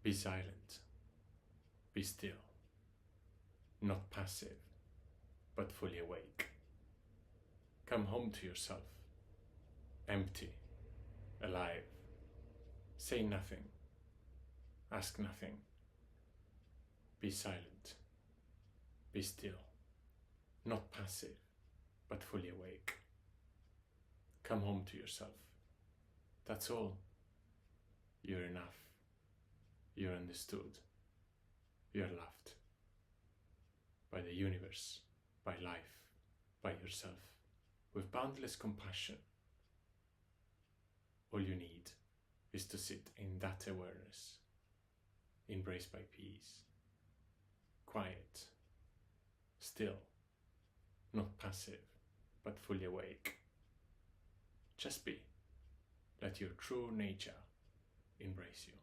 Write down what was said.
Be silent. Be still. Not passive, but fully awake. Come home to yourself. Empty. Alive. Say nothing. Ask nothing. Be silent. Be still. Not passive, but fully awake. Come home to yourself. That's all. You're enough. You're understood. You're loved. By the universe, by life, by yourself, with boundless compassion. All you need is to sit in that awareness, embraced by peace, quiet, still, not passive, but fully awake. Just be. Let your true nature embrace you.